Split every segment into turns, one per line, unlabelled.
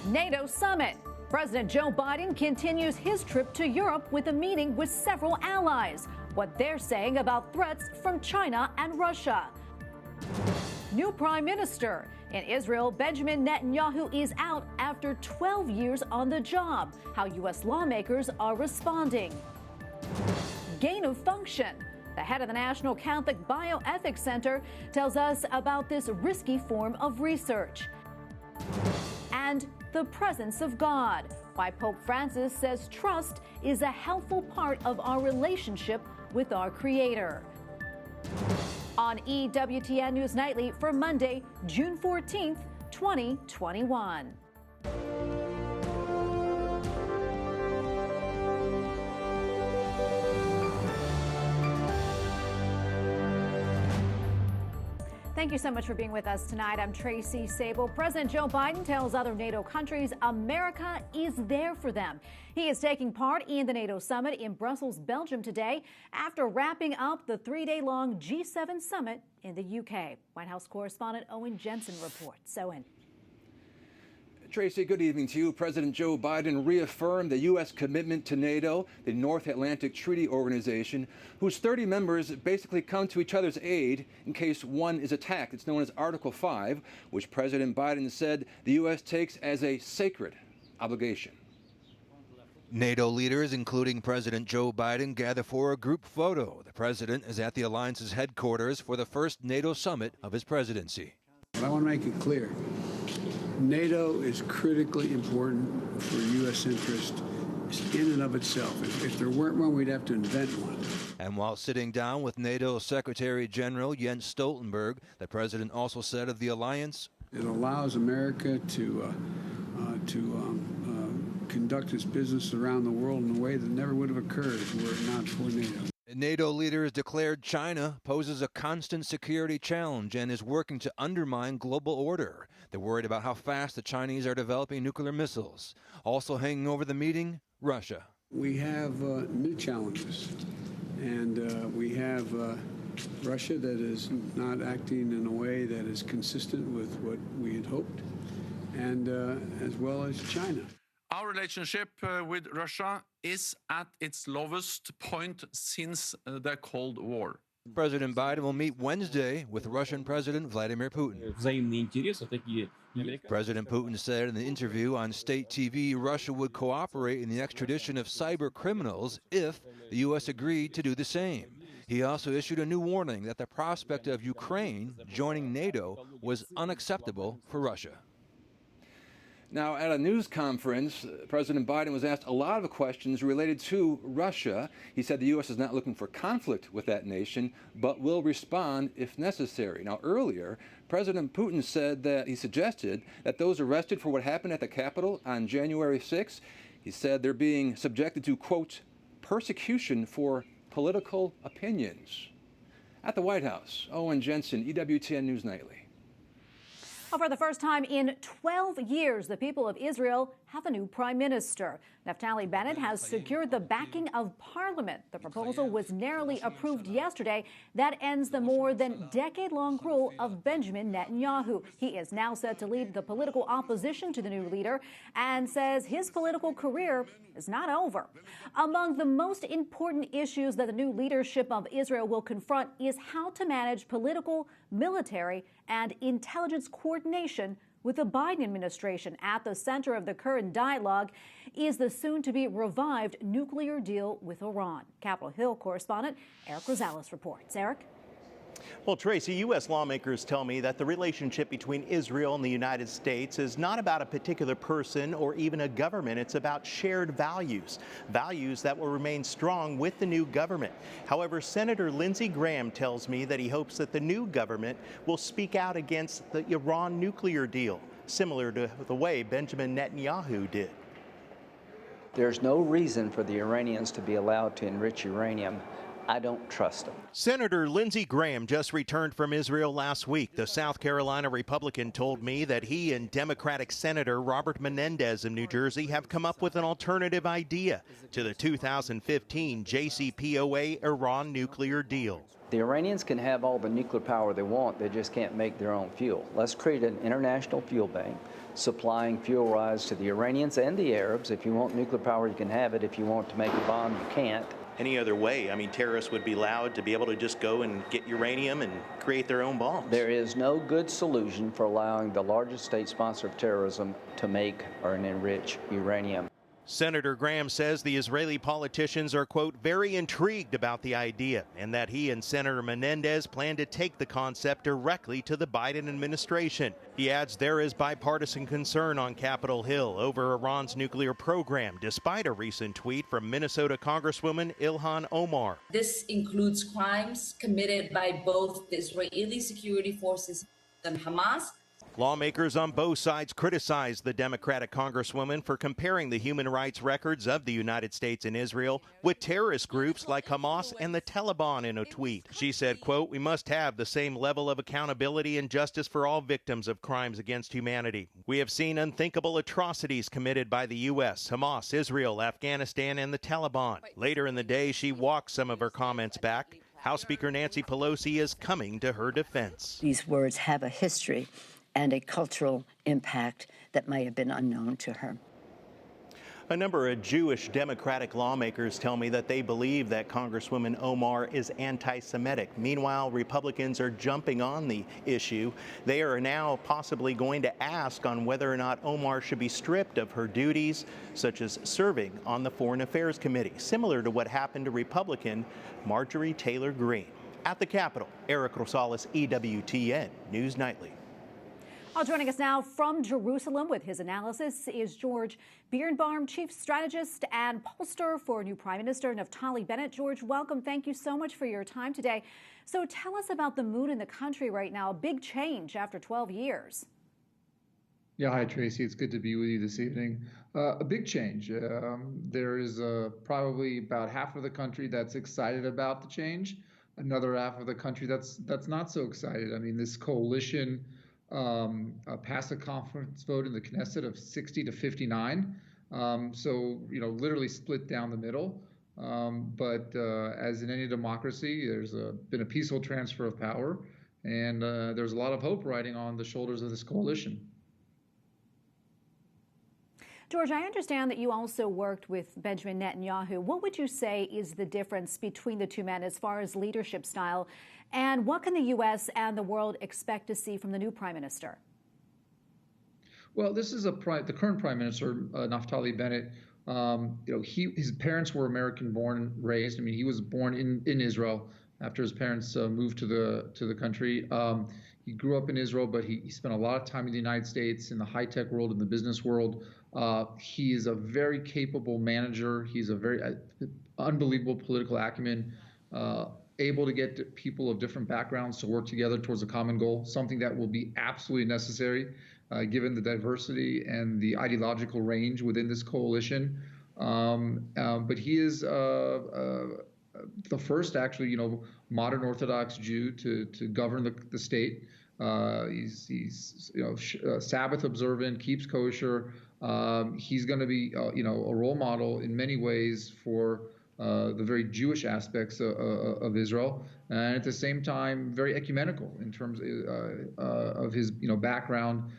NATO summit. President Joe Biden continues his trip to Europe with a meeting with several allies. What they're saying about threats from China and Russia. New prime minister. In Israel, Benjamin Netanyahu is out after 12 years on the job. How U.S. lawmakers are responding. Gain of function. The head of the National Catholic Bioethics Center tells us about this risky form of research. And the presence of God. Why Pope Francis says trust is a helpful part of our relationship with our Creator. On EWTN News Nightly for Monday, June 14th, 2021. Thank you so much for being with us tonight. I'm Tracy Sable. President Joe Biden tells other NATO countries America is there for them. He is taking part in the NATO summit in Brussels, Belgium today after wrapping up the three-day-long G7 summit in the UK. White House correspondent Owen Jensen reports. Owen.
Tracy, good evening to you. President Joe Biden reaffirmed the U.S. commitment to NATO, the North Atlantic Treaty Organization, whose 30 members basically come to each other's aid in case one is attacked. It's known as Article 5, which President Biden said the U.S. takes as a sacred obligation.
NATO leaders, including President Joe Biden, gather for a group photo. The president is at the alliance's headquarters for the first NATO summit of his presidency.
I want to make it clear. NATO is critically important for U.S. interest in and of itself. If there weren't one, we'd have to invent one.
And while sitting down with NATO Secretary General Jens Stoltenberg, the president also said of the alliance,
it allows America to conduct its business around the world in a way that never would have occurred were it not for NATO.
NATO leaders declared China poses a constant security challenge and is working to undermine global order. They're worried about how fast the Chinese are developing nuclear missiles. Also hanging over the meeting, Russia.
We have new challenges, and we have Russia that is not acting in a way that is consistent with what we had hoped, and as well as China.
Our relationship with Russia is at its lowest point since the Cold War.
President Biden will meet Wednesday with Russian President Vladimir Putin. President Putin said in an interview on state TV Russia would cooperate in the extradition of cyber criminals if the U.S. agreed to do the same. He also issued a new warning that the prospect of Ukraine joining NATO was unacceptable for Russia.
Now, at a news conference, President Biden was asked a lot of questions related to Russia. He said the U.S. is not looking for conflict with that nation, but will respond if necessary. Now, earlier, President Putin said that he suggested that those arrested for what happened at the Capitol on January 6th, he said they're being subjected to, quote, persecution for political opinions. At the White House, Owen Jensen, EWTN News Nightly.
Well, for the first time in 12 years, the people of Israel have a new prime minister. Naftali Bennett has secured the backing of Parliament. The proposal was narrowly approved yesterday. That ends the more than decade-long rule of Benjamin Netanyahu. He is now set to lead the political opposition to the new leader and says his political career is not over. Among the most important issues that the new leadership of Israel will confront is how to manage political, military, and intelligence coordination with the Biden administration. At the center of the current dialogue is the soon-to-be revived nuclear deal with Iran. Capitol Hill correspondent Eric Rosales reports. Eric?
Well, Tracy, U.S. lawmakers tell me that the relationship between Israel and the United States is not about a particular person or even a government. It's about shared values, values that will remain strong with the new government. However, Senator Lindsey Graham tells me that he hopes that the new government will speak out against the Iran nuclear deal, similar to the way Benjamin Netanyahu did.
There's no reason for the Iranians to be allowed to enrich uranium I don't trust them.
Senator Lindsey Graham just returned from Israel last week. The South Carolina Republican told me that he and Democratic Senator Robert Menendez of New Jersey have come up with an alternative idea to the 2015 JCPOA Iran nuclear deal.
The Iranians can have all the nuclear power they want, they just can't make their own fuel. Let's create an international fuel bank, supplying fuel rods to the Iranians and the Arabs. If you want nuclear power, you can have it. If you want to make a bomb, you can't.
Any other way? I mean, terrorists would be allowed to be able to just go and get uranium and create their own bombs.
There is no good solution for allowing the largest state sponsor of terrorism to make or enrich uranium.
Senator Graham says the Israeli politicians are, quote, very intrigued about the idea and that he and Senator Menendez plan to take the concept directly to the Biden administration. He adds there is bipartisan concern on Capitol Hill over Iran's nuclear program, despite a recent tweet from Minnesota Congresswoman Omar.
This includes crimes committed by both the Israeli security forces and Hamas.
Lawmakers on both sides criticized the Democratic Congresswoman for comparing the human rights records of the United States and Israel with terrorist groups like Hamas and the Taliban in a tweet. She said, quote, we must have the same level of accountability and justice for all victims of crimes against humanity. We have seen unthinkable atrocities committed by the U.S., Hamas, Israel, Afghanistan, and the Taliban. Later in the day, she walked some of her comments back. House Speaker Nancy Pelosi is coming to her defense.
These words have a history and a cultural impact that may have been unknown to her.
A number of Jewish Democratic lawmakers tell me that they believe that Congresswoman Omar is anti-Semitic. Meanwhile, Republicans are jumping on the issue. They are now possibly going to ask on whether or not Omar should be stripped of her duties, such as serving on the Foreign Affairs Committee, similar to what happened to Republican Marjorie Taylor Greene. At the Capitol, Eric Rosales, EWTN News Nightly.
Joining us now from Jerusalem with his analysis is George Birnbaum, Chief Strategist and Pollster for new Prime Minister Naftali Bennett. George, welcome. Thank you so much for your time today. So tell us about the mood in the country right now. A big change after 12 years.
Yeah, hi, Tracy. It's good to be with you this evening. A big change. There is probably about half of the country that's excited about the change. Another half of the country that's not so excited. I mean, this coalition passed a conference vote in the Knesset of 60 to 59. So, literally split down the middle. But as in any democracy, there's been a peaceful transfer of power. And there's a lot of hope riding on the shoulders of this coalition.
George, I understand that you also worked with Benjamin Netanyahu. What would you say is the difference between the two men as far as leadership style? And what can the U.S. and the world expect to see from the new prime minister?
Well, this is the current prime minister, Naftali Bennett. His parents were American-born and raised. I mean, he was born in Israel after his parents moved to the country. He grew up in Israel, but he spent a lot of time in the United States, in the high-tech world, in the business world. He is a very capable manager. He's a very unbelievable political acumen, able to get people of different backgrounds to work together towards a common goal, something that will be absolutely necessary given the diversity and the ideological range within this coalition. But he is the first, actually, modern Orthodox Jew to govern the state. He's Sabbath observant, keeps kosher. He's going to be a role model in many ways for the very Jewish aspects of Israel, and at the same time very ecumenical in terms of his background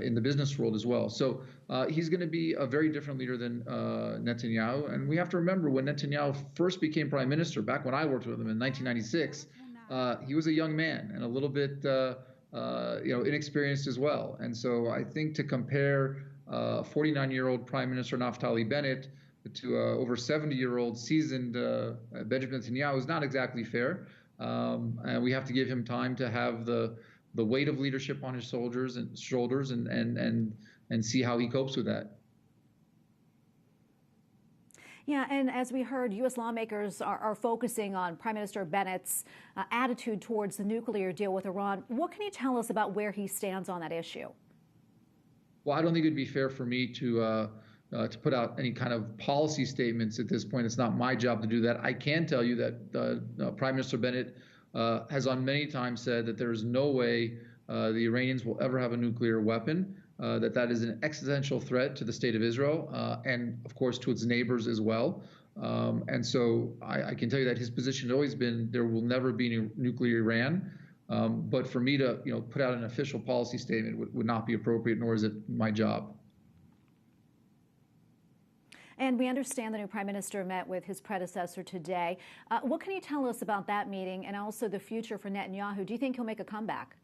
in the business world as well. So he's going to be a very different leader than Netanyahu. And we have to remember, when Netanyahu first became prime minister, back when I worked with him in 1996, he was a young man and a little bit inexperienced as well. And so I think to compare 49-year-old Prime Minister Naftali Bennett to over 70-year-old seasoned Benjamin Netanyahu is not exactly fair. And we have to give him time to have the weight of leadership on his shoulders and see how he copes with that.
Yeah, and as we heard, U.S. lawmakers are focusing on Prime Minister Bennett's attitude towards the nuclear deal with Iran. What can you tell us about where he stands on that issue?
Well, I don't think it'd be fair for me to to put out any kind of policy statements at this point. It's not my job to do that. I can tell you that Prime Minister Bennett has on many times said that there is no way the Iranians will ever have a nuclear weapon, that is an existential threat to the state of Israel and, of course, to its neighbors as well. And so I can tell you that his position has always been there will never be a nuclear Iran. But for me to put out an official policy statement would not be appropriate, nor is it my job.
And we understand the new prime minister met with his predecessor today. What can you tell us about that meeting and also the future for Netanyahu? Do you think he'll make a comeback?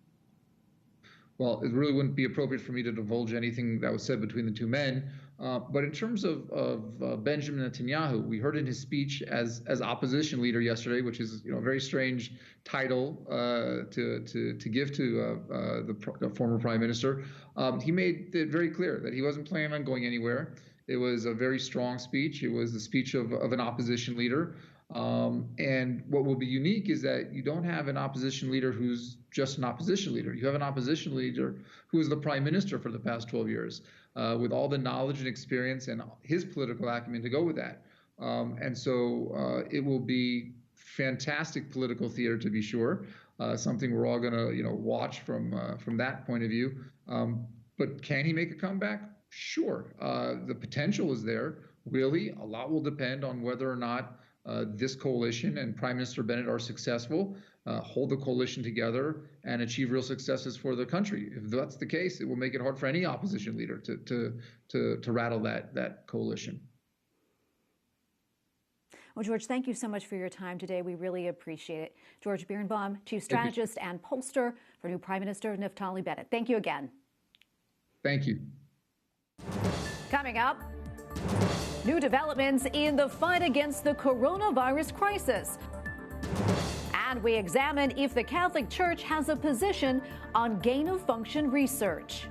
Well, it really wouldn't be appropriate for me to divulge anything that was said between the two men. But in terms of Benjamin Netanyahu, we heard in his speech as opposition leader yesterday, which is a very strange title to give to the former prime minister. He made it very clear that he wasn't planning on going anywhere. It was a very strong speech. It was the speech of an opposition leader. And what will be unique is that you don't have an opposition leader who's just an opposition leader. You have an opposition leader who is the prime minister for the past 12 years, with all the knowledge and experience and his political acumen to go with that. And so it will be fantastic political theater, to be sure, something we're all going to watch from that point of view. But can he make a comeback? Sure. The potential is there. Really, a lot will depend on whether or not this coalition and Prime Minister Bennett are successful, hold the coalition together, and achieve real successes for the country. If that's the case, it will make it hard for any opposition leader to rattle that coalition.
Well, George, thank you so much for your time today. We really appreciate it. George Birnbaum, Chief Strategist and Pollster for new Prime Minister Naftali Bennett. Thank you again.
Thank you.
Coming up, new developments in the fight against the coronavirus crisis. And we examine if the Catholic Church has a position on gain-of-function research.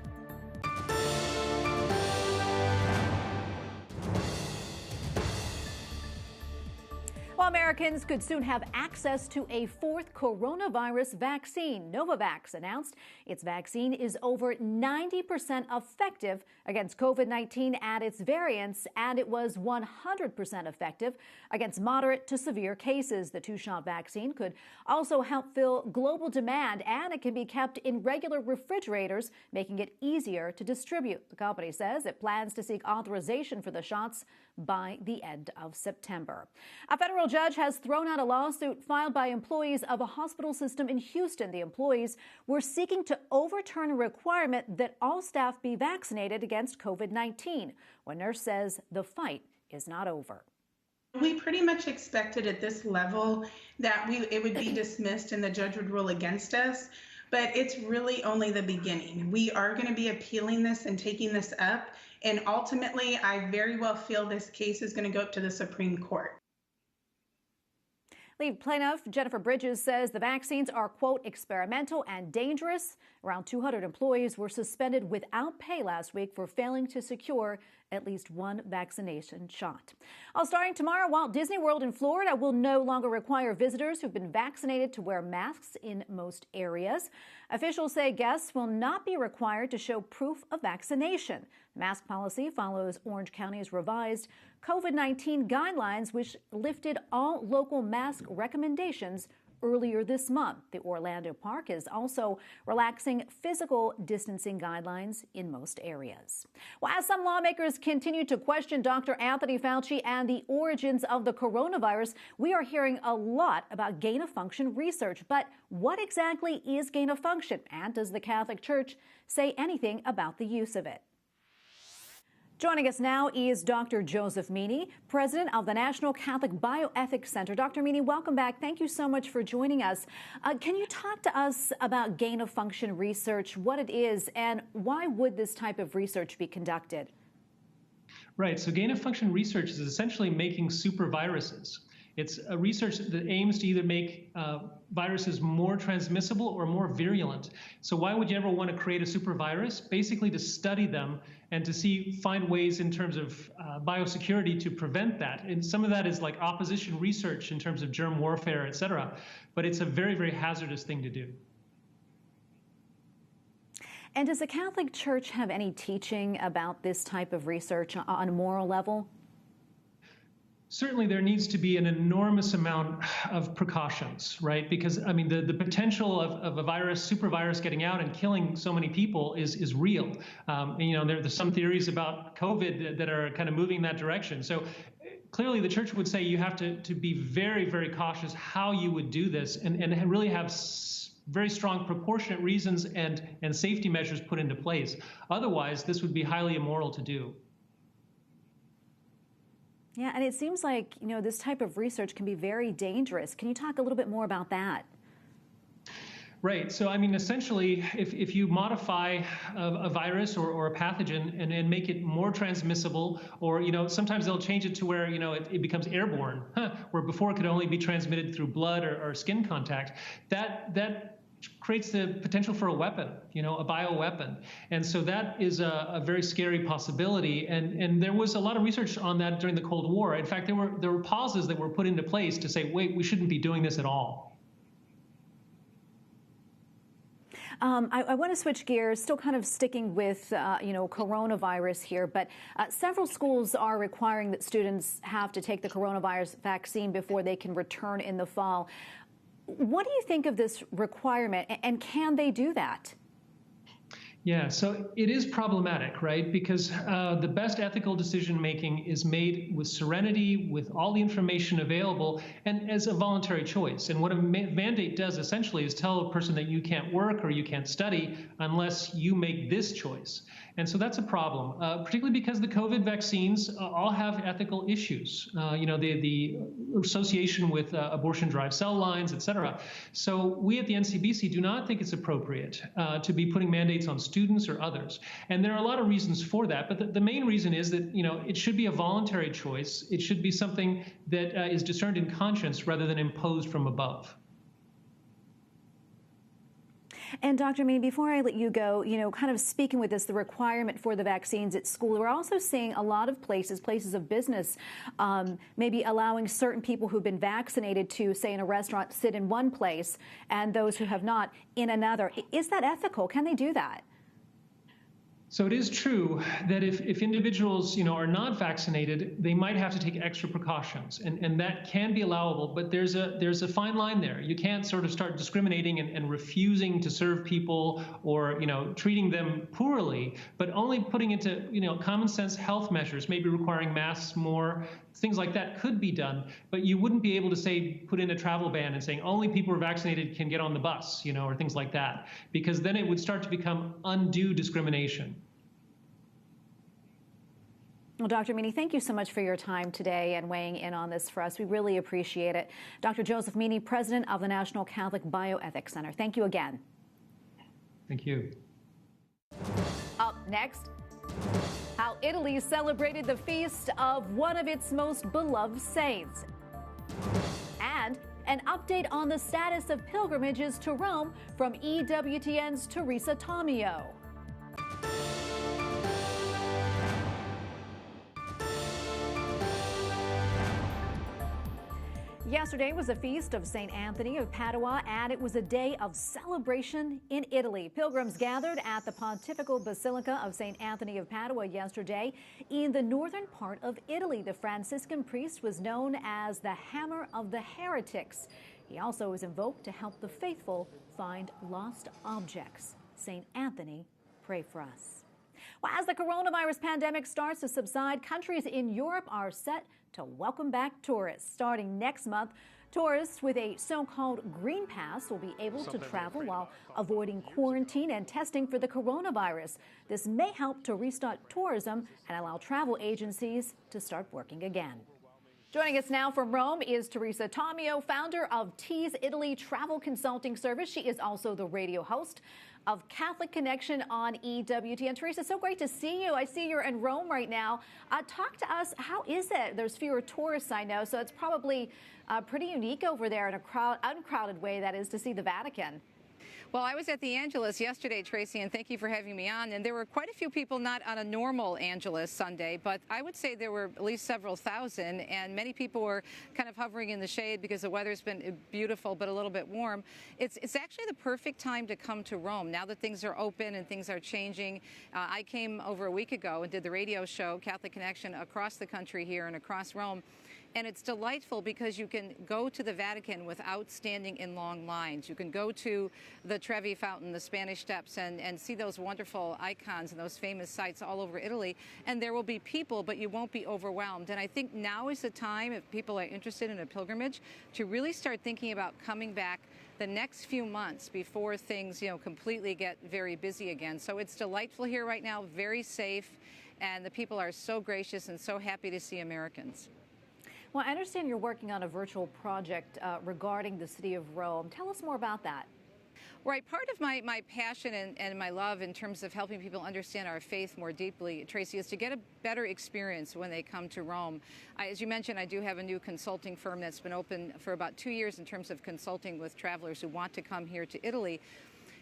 Well, Americans could soon have access to a fourth coronavirus vaccine. Novavax announced its vaccine is over 90% effective against COVID-19 and its variants, and it was 100% effective against moderate to severe cases. The two-shot vaccine could also help fill global demand, and it can be kept in regular refrigerators, making it easier to distribute. The company says it plans to seek authorization for the shots by the end of September. A federal judge has thrown out a lawsuit filed by employees of a hospital system in Houston. The employees were seeking to overturn a requirement that all staff be vaccinated against COVID-19. One nurse says the fight is not over.
We pretty much expected at this level that it would be dismissed and the judge would rule against us, but it's really only the beginning. We are going to be appealing this and taking this up, and ultimately, I very well feel this case is going to go up to the Supreme Court.
Lead plaintiff Jennifer Bridges says the vaccines are, quote, experimental and dangerous. Around 200 employees were suspended without pay last week for failing to secure at least one vaccination shot. Starting tomorrow, Walt Disney World in Florida will no longer require visitors who've been vaccinated to wear masks in most areas. Officials say guests will not be required to show proof of vaccination. The mask policy follows Orange County's revised COVID-19 guidelines, which lifted all local mask recommendations earlier this month. The Orlando Park is also relaxing physical distancing guidelines in most areas. Well, as some lawmakers continue to question Dr. Anthony Fauci and the origins of the coronavirus, we are hearing a lot about gain-of-function research. But what exactly is gain-of-function, and does the Catholic Church say anything about the use of it? Joining us now is Dr. Joseph Meaney, president of the National Catholic Bioethics Center. Dr. Meaney, welcome back. Thank you so much for joining us. Can you talk to us about gain-of-function research, what it is, and why would this type of research be conducted?
Right. So gain-of-function research is essentially making super viruses. It's a research that aims to either make viruses more transmissible or more virulent. So why would you ever want to create a super virus? Basically to study them and to find ways in terms of biosecurity to prevent that. And some of that is like opposition research in terms of germ warfare, et cetera. But it's a very, very hazardous thing to do.
And does the Catholic Church have any teaching about this type of research on a moral level?
Certainly there needs to be an enormous amount of precautions, right? Because, I mean, the potential of a virus, super virus getting out and killing so many people is real. And, you know, there's some theories about COVID that are kind of moving in that direction. So clearly the church would say you have to be very, very cautious how you would do this and really have very strong proportionate reasons and safety measures put into place. Otherwise, this would be highly immoral to do.
Yeah, and it seems like, you know, this type of research can be very dangerous. Can you talk a little bit more about that?
Right. So, I mean, essentially, if you modify a virus or a pathogen and make it more transmissible, or, you know, sometimes they'll change it to where, you know, it becomes airborne, where before it could only be transmitted through blood or skin contact, that creates the potential for a weapon, you know, a bioweapon. And so that is a very scary possibility. And there was a lot of research on that during the Cold War. In fact, there were pauses that were put into place to say, wait, we shouldn't be doing this at all.
I want to switch gears, still kind of sticking with, you know, coronavirus here, but several schools are requiring that students have to take the coronavirus vaccine before they can return in the fall. What do you think of this requirement, and can they do that?
Yeah, so it is problematic, right? Because the best ethical decision making is made with serenity, with all the information available, and as a voluntary choice. And what a mandate does essentially is tell a person that you can't work or you can't study unless you make this choice. And so that's a problem, particularly because the COVID vaccines all have ethical issues. You know, the association with abortion-derived cell lines, et cetera. So we at the NCBC do not think it's appropriate to be putting mandates on students or others. And there are a lot of reasons for that. But the main reason is that, you know, it should be a voluntary choice. It should be something that is discerned in conscience rather than imposed from above.
And Dr. Meaney, before I let you go, you know, kind of speaking with this, the requirement for the vaccines at school, we're also seeing a lot of places of business, maybe allowing certain people who've been vaccinated to, say, in a restaurant, sit in one place and those who have not in another. Is that ethical? Can they do that?
So it is true that if individuals, you know, are not vaccinated, they might have to take extra precautions, and that can be allowable. But there's a fine line there. You can't sort of start discriminating and refusing to serve people or, you know, treating them poorly, but only putting into, you know, common sense health measures, maybe requiring masks more. Things like that could be done, but you wouldn't be able to say put in a travel ban and saying only people who are vaccinated can get on the bus, you know, or things like that, because then it would start to become undue discrimination.
Well, Dr. Meaney, thank you so much for your time today and weighing in on this for us. We really appreciate it. Dr. Joseph Meaney, president of the National Catholic Bioethics Center. Thank you again.
Thank you.
Up next, how Italy celebrated the feast of one of its most beloved saints. And an update on the status of pilgrimages to Rome from EWTN's Teresa Tomeo. Yesterday was a feast of St. Anthony of Padua, and it was a day of celebration in Italy. Pilgrims gathered at the Pontifical Basilica of St. Anthony of Padua yesterday in the northern part of Italy. The Franciscan priest was known as the Hammer of the Heretics. He also was invoked to help the faithful find lost objects. St. Anthony, pray for us. Well, as the coronavirus pandemic starts to subside, countries in Europe are set to welcome back tourists. Starting next month, tourists with a so-called green pass will be able to travel while avoiding quarantine and testing for the coronavirus. This may help to restart tourism and allow travel agencies to start working again. Joining us now from Rome is Teresa Tomeo, founder of Tease Italy Travel Consulting Service. She is also the radio host of Catholic Connection on EWTN. Teresa, so great to see you. I see you're in Rome right now. Talk to us. How is it? There's fewer tourists, I know, so it's probably pretty unique over there in a uncrowded way, that is, to see the Vatican.
Well, I was at the Angelus yesterday, Tracy, and thank you for having me on. And there were quite a few people not on a normal Angelus Sunday, but I would say there were at least several thousand, and many people were kind of hovering in the shade because the weather's been beautiful but a little bit warm. It's actually the perfect time to come to Rome now that things are open and things are changing. I came over a week ago and did the radio show, Catholic Connection, across the country here and across Rome. And it's delightful because you can go to the Vatican without standing in long lines. You can go to the Trevi Fountain, the Spanish Steps, and see those wonderful icons and those famous sites all over Italy. And there will be people, but you won't be overwhelmed. And I think now is the time, if people are interested in a pilgrimage, to really start thinking about coming back the next few months before things, completely get very busy again. So it's delightful here right now, very safe, and the people are so gracious and so happy to see Americans.
Well, I understand you're working on a virtual project regarding the city of Rome. Tell us more about that.
Right. Part of my passion and my love in terms of helping people understand our faith more deeply, Tracy, is to get a better experience when they come to Rome. As you mentioned, I do have a new consulting firm that's been open for about 2 years in terms of consulting with travelers who want to come here to Italy.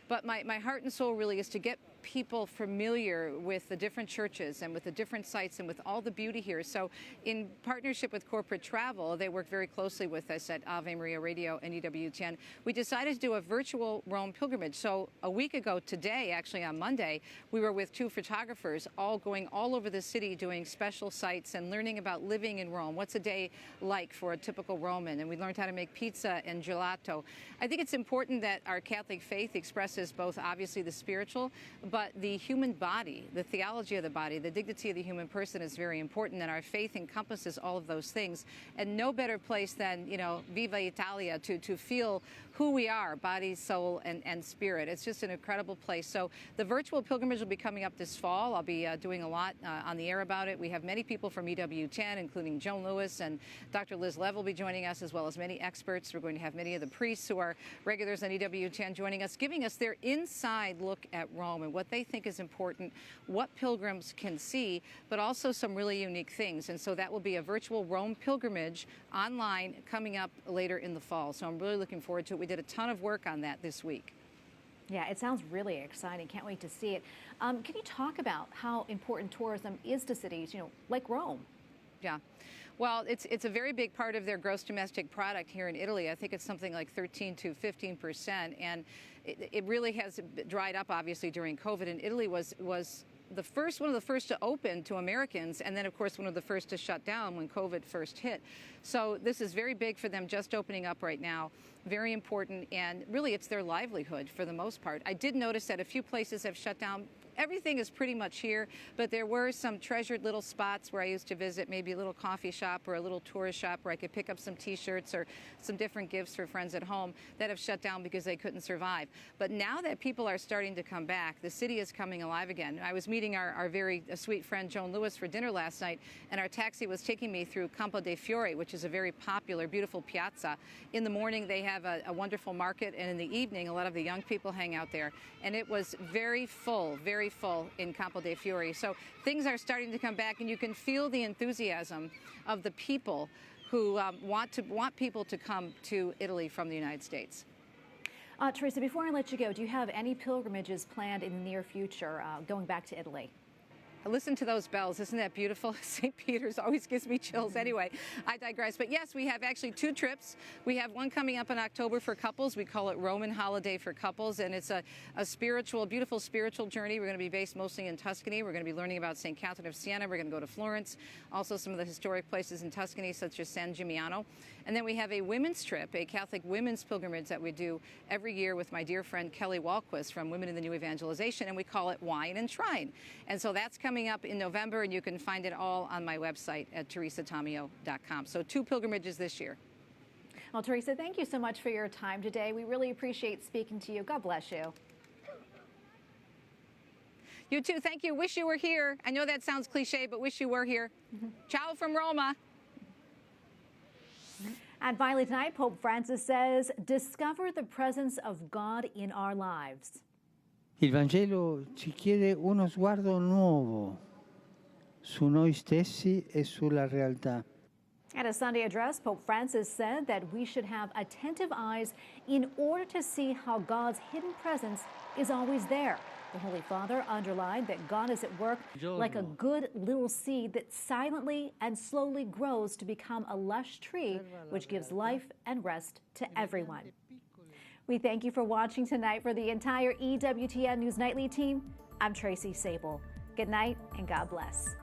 But my heart and soul really is to get people familiar with the different churches and with the different sites and with all the beauty here. So in partnership with corporate travel, they work very closely with us at Ave Maria Radio and EWTN. We decided to do a virtual Rome pilgrimage. So a week ago today, actually on Monday, we were with 2 photographers all going all over the city doing special sites and learning about living in Rome. What's a day like for a typical Roman? And we learned how to make pizza and gelato. I think it's important that our Catholic faith expresses both obviously the spiritual, but the human body, the theology of the body, the dignity of the human person is very important, and our faith encompasses all of those things. And no better place than, Viva Italia, to feel who we are, body, soul, and spirit. It's just an incredible place. So the virtual pilgrimage will be coming up this fall. I'll be doing a lot on the air about it. We have many people from EWTN, including Joan Lewis and Dr. Liz Lev will be joining us, as well as many experts. We're going to have many of the priests who are regulars on EWTN joining us, giving us their inside look at Rome and what they think is important, what pilgrims can see, but also some really unique things. And so that will be a virtual Rome pilgrimage online coming up later in the fall. So I'm really looking forward to it. We did a ton of work on that this week.
Yeah, it sounds really exciting. Can't wait to see it. Can you talk about how important tourism is to cities, like Rome?
Yeah. Well, it's a very big part of their gross domestic product here in Italy. I think it's something like 13 to 15%, and it really has dried up, obviously, during COVID. And Italy was one of the first to open to Americans, and then, of course, one of the first to shut down when COVID first hit. So this is very big for them, just opening up right now. Very important, and really it's their livelihood for the most part. I did notice that a few places have shut down. Everything is pretty much here, but there were some treasured little spots where I used to visit, maybe a little coffee shop or a little tourist shop where I could pick up some T-shirts or some different gifts for friends at home that have shut down because they couldn't survive. But now that people are starting to come back, the city is coming alive again. I was meeting our very sweet friend Joan Lewis for dinner last night, and our taxi was taking me through Campo dei Fiori, which is a very popular, beautiful piazza. In the morning, they have a wonderful market, and in the evening, a lot of the young people hang out there. And it was very full in Campo dei Fiori. So things are starting to come back, and you can feel the enthusiasm of the people who want people to come to Italy from the United States.
Teresa, before I let you go, do you have any pilgrimages planned in the near future going back to Italy?
Listen to those bells. Isn't that beautiful? St. Peter's always gives me chills. Anyway, I digress. But yes, we have actually 2 trips. We have one coming up in October for couples. We call it Roman Holiday for Couples. And it's a beautiful spiritual journey. We're going to be based mostly in Tuscany. We're going to be learning about St. Catherine of Siena. We're going to go to Florence. Also some of the historic places in Tuscany, such as San Gimignano. And then we have a women's trip, a Catholic women's pilgrimage that we do every year with my dear friend Kelly Walquist from Women in the New Evangelization. And we call it Wine and Shrine. And so that's coming up in November, and you can find it all on my website at teresatomeo.com. So 2 pilgrimages this year.
Well, Teresa, thank you so much for your time today. We really appreciate speaking to you. God bless you.
You too. Thank you. Wish you were here. I know that sounds cliche, but wish you were here. Ciao from Roma.
And finally tonight, Pope Francis says, discover the presence of God in our lives.
Il Vangelo ci chiede uno sguardo nuovo su noi stessi e sulla realtà.
At a Sunday address, Pope Francis said that we should have attentive eyes in order to see how God's hidden presence is always there. The Holy Father underlined that God is at work like a good little seed that silently and slowly grows to become a lush tree, which gives life and rest to everyone. We thank you for watching tonight. For the entire EWTN News Nightly team, I'm Tracy Sable. Good night and God bless.